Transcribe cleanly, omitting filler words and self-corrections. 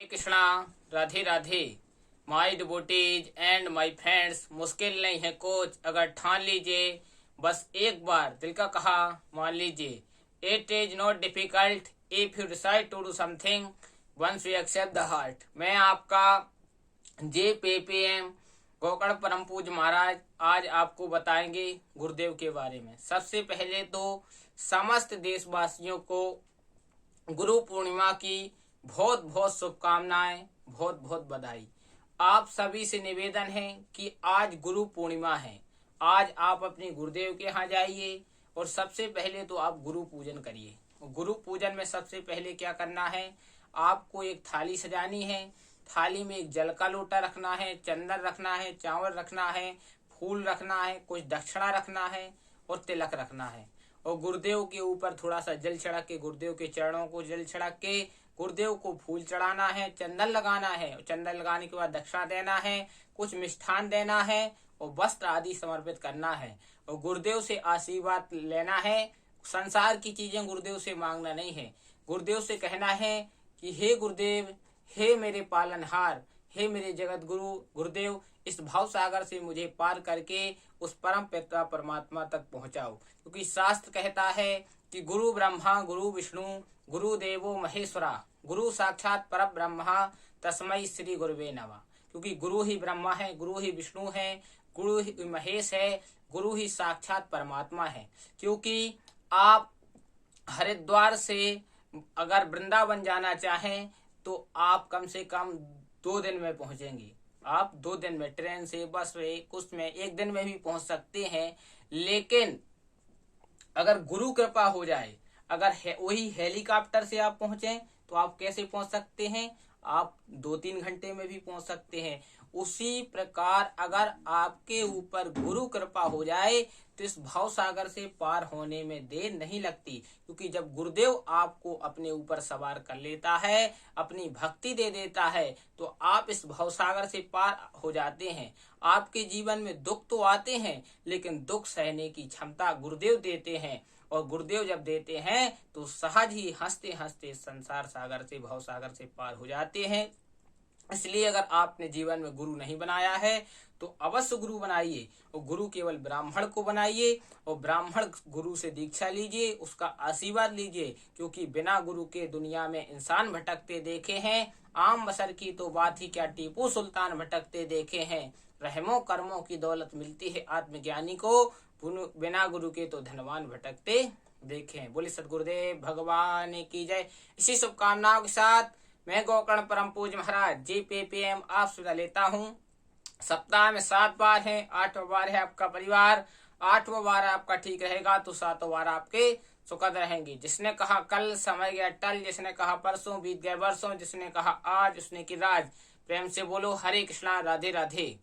Hare Krishna. Radhe Radhe. My devotees and my friends, मुश्किल नहीं है कुछ अगर ठान लीजिए, बस एक बार दिल का कहा मान लीजिए। It is not difficult if you decide to do something once you accept the heart. मैं आपका JPPM गोकर्ण परम पूज महाराज आज आपको बताएंगे गुरुदेव के बारे में। सबसे पहले तो समस्त देशवासियों को गुरु पूर्णिमा की बहुत बहुत शुभकामनाएं, बहुत बहुत बधाई। आप सभी से निवेदन है कि आज गुरु पूर्णिमा है। आज आप अपने गुरुदेव के यहाँ जाइए और सबसे पहले तो आप गुरु पूजन करिए। गुरु पूजन में सबसे पहले क्या करना है, आपको एक थाली सजानी है। थाली में एक जल का लोटा रखना है, चंदन रखना है, चावल रखना है, फूल रखना है, कुछ दक्षिणा रखना है और तिलक रखना है। और गुरुदेव के ऊपर थोड़ा सा जल छिड़क के, गुरुदेव के चरणों को जल छिड़क के गुरुदेव को फूल चढ़ाना है, चंदन लगाना है। चंदन लगाने के बाद दक्षिणा देना है, कुछ मिष्ठान देना है और वस्त्र आदि समर्पित करना है और गुरुदेव से आशीर्वाद लेना है। संसार की चीजें गुरुदेव से मांगना नहीं है। गुरुदेव से कहना है कि हे गुरुदेव, हे मेरे पालनहार, हे मेरे जगत गुरु गुरुदेव, इस भाव सागर से मुझे पार करके उस परम पिता परमात्मा तक पहुंचाओ। क्योंकि शास्त्र कहता है कि गुरु ब्रह्मा गुरु विष्णु गुरु देवो महेश्वरा, गुरु साक्षात पर ब्रह्मा तस्मै श्री गुरुवे नमः। क्योंकि गुरु ही ब्रह्मा है, गुरु ही विष्णु है, गुरु ही महेश है, गुरु ही साक्षात परमात्मा है। क्योंकि आप हरिद्वार से अगर वृंदावन जाना चाहें तो आप कम से कम 2 दिन में पहुंचेंगे। आप 2 दिन में ट्रेन से, बस में, कुछ में 1 दिन में भी पहुंच सकते हैं। लेकिन अगर गुरु कृपा हो जाए, अगर वही हेलीकॉप्टर से आप पहुंचे तो आप कैसे पहुंच सकते हैं, आप 2-3 घंटे में भी पहुंच सकते हैं। उसी प्रकार अगर आपके ऊपर गुरु कृपा हो जाए तो इस भाव सागर से पार होने में देर नहीं लगती। क्योंकि जब गुरुदेव आपको अपने ऊपर सवार कर लेता है, अपनी भक्ति दे देता है, तो आप इस भाव सागर से पार हो जाते हैं। आपके जीवन में दुख तो आते हैं, लेकिन दुख सहने की क्षमता गुरुदेव देते हैं। और गुरुदेव जब देते हैं तो सहज ही हंसते हंसते संसार सागर से, भाव सागर से पार हो जाते हैं। इसलिए अगर आपने जीवन में गुरु नहीं बनाया है तो अवश्य गुरु बनाइए। और गुरु केवल ब्राह्मण को बनाइए और ब्राह्मण गुरु से दीक्षा लीजिए, उसका आशीर्वाद लीजिए। क्योंकि बिना गुरु के दुनिया में इंसान भटकते देखे हैं। आम बसर की तो बात ही क्या, टीपू सुल्तान भटकते देखे हैं। रहमो कर्मों की दौलत मिलती है आत्मज्ञानी को, बिना गुरु के तो धनवान भटकते देखें। बोले सदगुरुदेव भगवान की जय। इसी शुभकामनाओं के साथ मैं गोकर्ण परम पूज महाराज JPPM आप सुधा लेता हूँ। सप्ताह में 7 बार है, 8वां बार है आपका परिवार, 8वां बार आपका ठीक रहेगा तो 7वां बार आपके सुखद रहेंगे। जिसने कहा कल समय गया टल, जिसने कहा परसों बीत गए वर्षों, जिसने कहा आज उसने की राज। प्रेम से बोलो हरे कृष्णा, राधे राधे।